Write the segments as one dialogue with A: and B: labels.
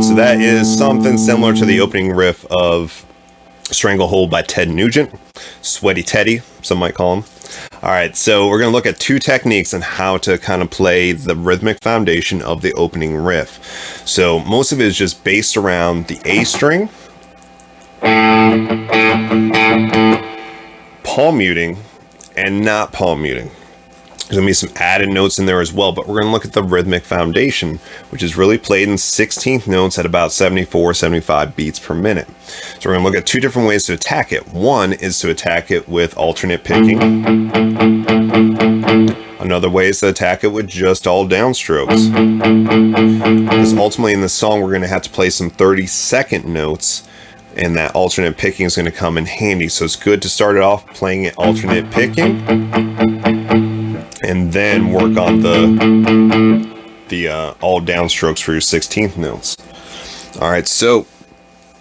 A: So that is something similar to the opening riff of Stranglehold by Ted Nugent. Sweaty Teddy, some might call him. Alright, so we're going to look at two techniques on how to kind of play the rhythmic foundation of the opening riff. So most of it is just based around the A string, palm muting, and not palm muting. There's going to be some added notes in there as well, but we're going to look at the rhythmic foundation, which is really played in 16th notes at about 74, 75 beats per minute. So we're going to look at two different ways to attack it. One is to attack it with alternate picking. Another way is to attack it with just all downstrokes. Because ultimately in this song, we're going to have to play some 30-second notes, and that alternate picking is going to come in handy. So it's good to start it off playing it alternate picking, and then work on the all downstrokes for your 16th notes. Alright, so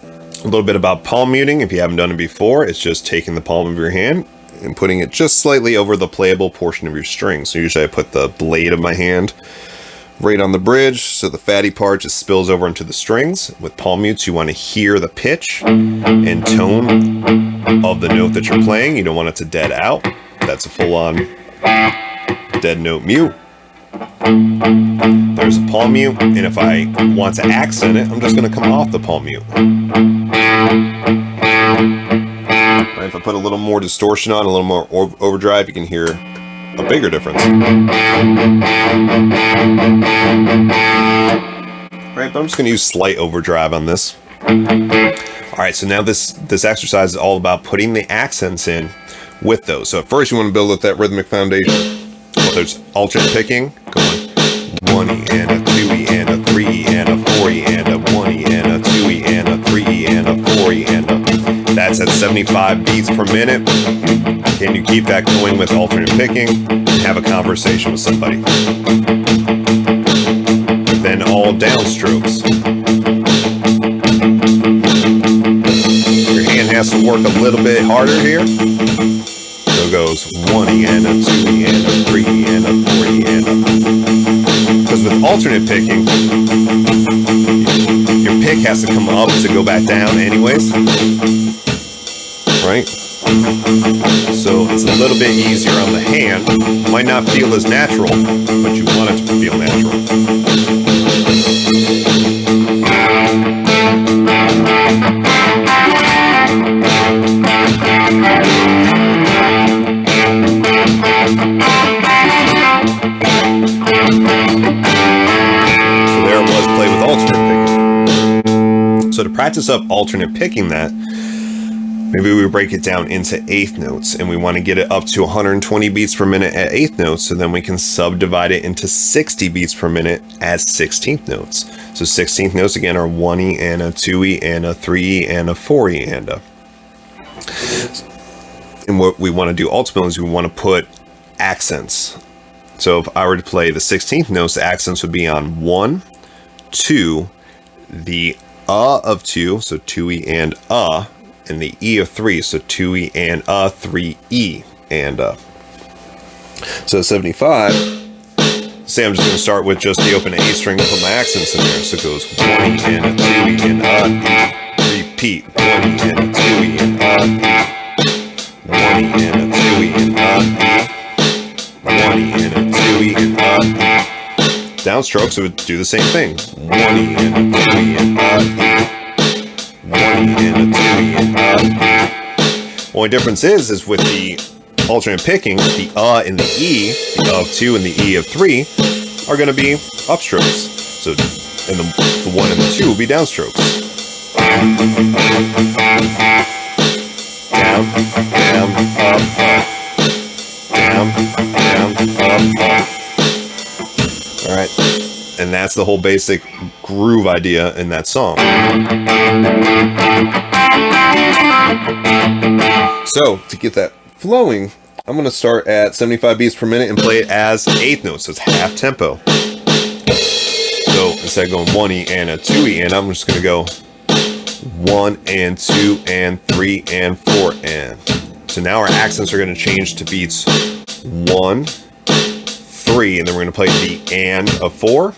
A: a little bit about palm muting. If you haven't done it before, it's just taking the palm of your hand and putting it just slightly over the playable portion of your string. So usually I put the blade of my hand right on the bridge, so the fatty part just spills over into the strings. With palm mutes, you want to hear the pitch and tone of the note that you're playing. You don't want it to dead out. That's a full-on dead note mute. There's a palm mute, and if I want to accent it, I'm just going to come off the palm mute. Right, if I put a little more distortion on, a little more overdrive, you can hear a bigger difference. Right, but I'm just going to use slight overdrive on this. Alright, so now this exercise is all about putting the accents in with those. So at first you want to build up that rhythmic foundation. Well, there's alternate picking, going 1E and a 2E and a 3E and a 4E and a 1E and a 2E and a 3E and a 4E and a... That's at 75 beats per minute. Can you keep that going with alternate picking and have a conversation with somebody? Then all downstrokes. Your hand has to work a little bit harder here. So it goes 1E and a 2E and a 3E and a 4E and a... Because with alternate picking, your pick has to come up to go back down anyways. Right? So it's a little bit easier on the hand. Might not feel as natural, but you want it to feel natural. So to practice up alternate picking that, maybe we break it down into eighth notes, and we want to get it up to 120 beats per minute at eighth notes, so then we can subdivide it into 60 beats per minute as 16th notes. So 16th notes again are 1E and a 2E and a 3E and a 4E and a... And what we want to do ultimately is we want to put accents. So if I were to play the 16th notes, the accents would be on 1, 2, the of 2, so 2E and the E of 3, so 2E and 3E and So 75, say I'm just going to start with just the open A string and put my accents in there. So it goes 1E and a 2E and E, repeat, 1E and a 2E and E, 1E and a 2E and E, 1E and a 2E and E. Downstrokes, it would do the same thing. 1E and a 2E and E. 1E and a 2E and E. Only difference is with the alternate picking, the and the E, the of 2 and the E of 3, are going to be upstrokes. So, and the 1 and the 2 will be downstrokes. Down, down, up, up. Down, down, up, up. Alright, And that's the whole basic groove idea in that song. So to get that flowing, I'm going to start at 75 beats per minute and play it as eighth notes, so it's half tempo. So instead of going 1E and a 2E and, I'm just going to go 1 and 2 and 3 and 4 and. So now our accents are going to change to beats 1, 3, and then we're going to play the and of 4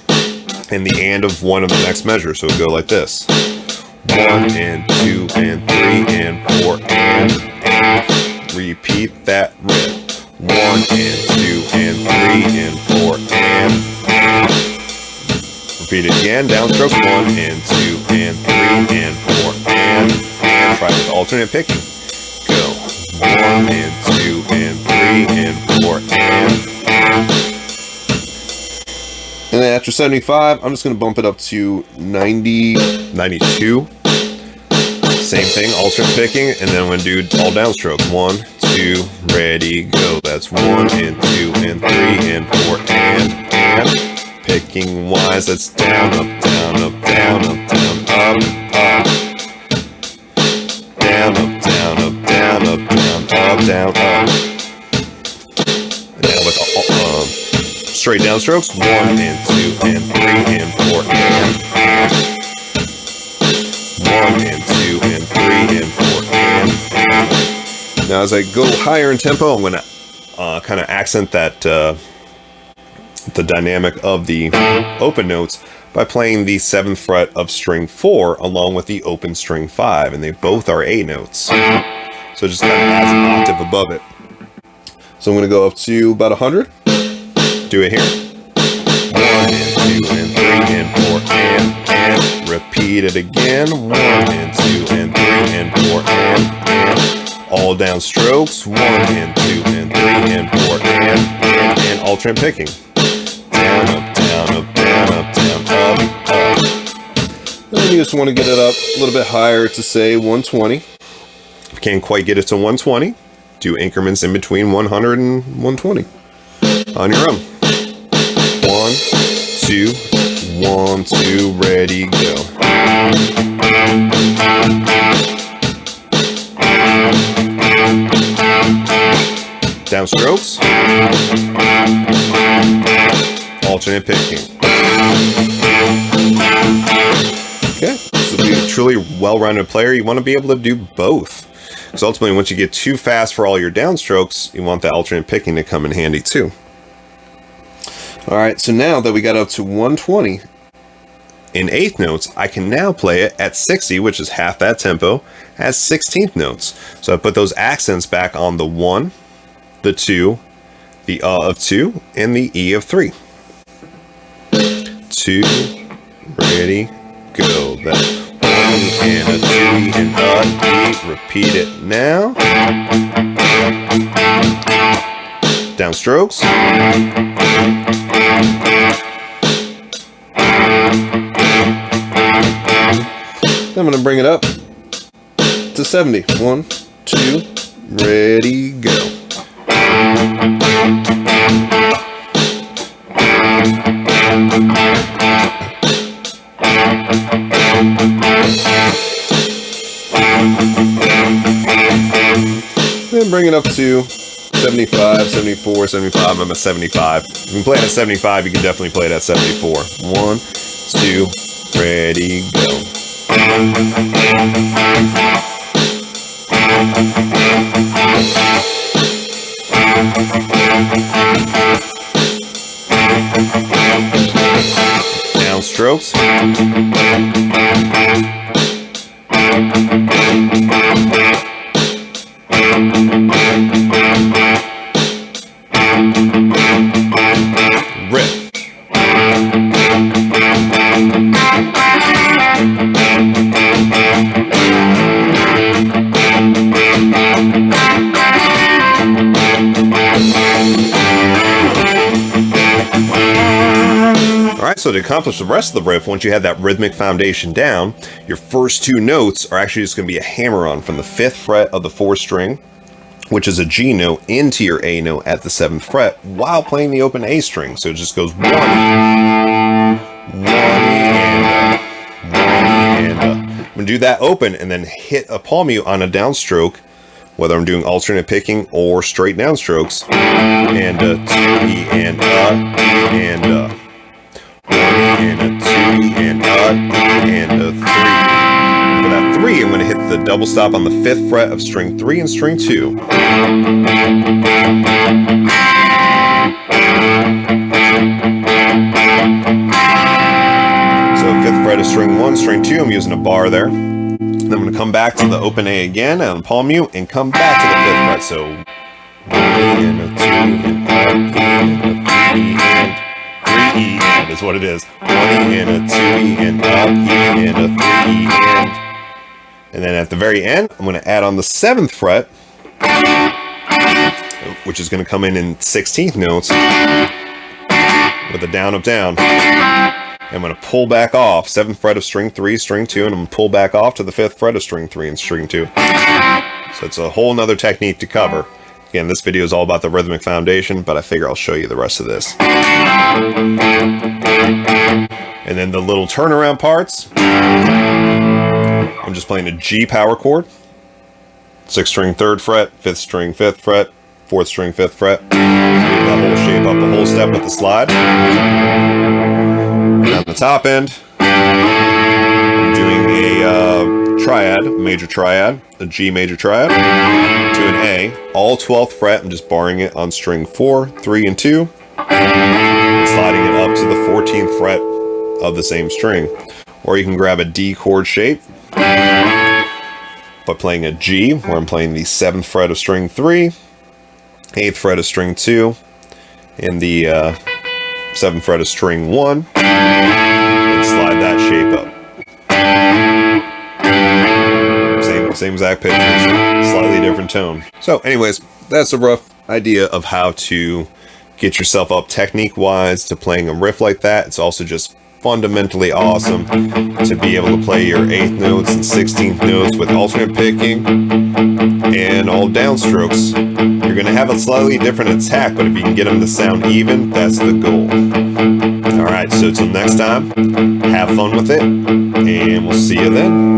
A: and the and of 1 of the next measure. So it'll go like this: 1 and 2 and 3 and 4 and. Repeat that riff. 1 and 2 and 3 and 4 and. Repeat it again. Downstroke. 1 and 2 and 3 and 4 and. Try with alternate picking. Go. 1 and 2 and 3 and 4 and. And then after 75, I'm just going to bump it up to 90, 92. Same thing, alternate picking, and then I'm going to do all downstroke. 1, 2, ready, go. That's 1 and 2 and 3 and 4 and. Picking wise, that's down, up, down, up, down, up, down, up, up. Down, up, down, up, down, up, down, up, down, up. And now with straight downstrokes. 1 and 2 and 3 and 4 and. 1 and 2 and 3 and 4 and. Now as I go higher in tempo, I'm going to kind of accent that the dynamic of the open notes by playing the 7th fret of string 4 along with the open string 5, and they both are A notes. So it just kind of adds an octave above it. So I'm going to go up to about 100. Do it here. 1 and 2 and 3 and 4 and. Repeat it again. 1 and 2 and 3 and 4 and. All down strokes. 1 and 2 and 3 and 4 and alternate picking. Down, up, down, up, down, up, down, up, up. Then you just want to get it up a little bit higher to say 120. If you can't quite get it to 120, do increments in between 100 and 120 on your own. 1, 2, 1, 2, ready, go. Downstrokes. Alternate picking. Okay, so to be a truly well-rounded player, you want to be able to do both. Because ultimately, once you get too fast for all your downstrokes, you want the alternate picking to come in handy too. Alright, so now that we got up to 120 in eighth notes, I can now play it at 60, which is half that tempo, as 16th notes. So I put those accents back on the 1, the 2, the of 2, and the E of 3. 2, ready, go. That 1 and a 2 and a E. Repeat it now. Downstrokes. I'm going to bring it up to 70. 1, 2, ready, go. Then bring it up to 75, 74, 75. I'm at 75. If you can play it at 75, you can definitely play it at 74. 1, 2, ready, go. Downstrokes. Riff. Alright, so to accomplish the rest of the riff, once you have that rhythmic foundation down, your first two notes are actually just going to be a hammer-on from the 5th fret of the 4th string, which is a G note, into your A note at the 7th fret while playing the open A string. So it just goes 1, I'm going to do that open and then hit a palm mute on a downstroke, whether I'm doing alternate picking or straight downstrokes. And a 2 E and and 1 and a 2 and a 3. For that 3, I'm going to hit the double stop on the 5th fret of string 3 and string 2. So 5th fret of string 1, string 2, I'm using a bar there. Then I'm going to come back to the open A again on palm mute and come back to the 5th fret. So 1 and a 2 and a 3 and 3 E, that is what it is. 1 E and a 2 E and a 3 E and then at the very end, I'm going to add on the 7th fret, which is going to come in 16th notes with a down, up, down. I'm going to pull back off 7th fret of string 3, string 2, and I'm going to pull back off to the 5th fret of string 3 and string 2. So it's a whole nother technique to cover. Again, this video is all about the rhythmic foundation, but I figure I'll show you the rest of this. And then the little turnaround parts, I'm just playing a G power chord, 6th string 3rd fret, 5th string 5th fret, 4th string 5th fret. That whole shape up the whole step with the slide. And on the top end, I'm doing a triad, major triad, a G major triad, to an A, all 12th fret. I'm just barring it on string 4, 3, and 2, and sliding it up to the 14th fret of the same string. Or you can grab a D chord shape by playing a G, where I'm playing the 7th fret of string 3, 8th fret of string 2, and the 7th fret of string 1, and slide that shape up. Same exact pitch, slightly different tone. So anyways, that's a rough idea of how to get yourself up technique-wise to playing a riff like that. It's also just fundamentally awesome to be able to play your 8th notes and 16th notes with alternate picking and all downstrokes. You're going to have a slightly different attack, but if you can get them to sound even, that's the goal. Alright, so till next time, have fun with it, and we'll see you then.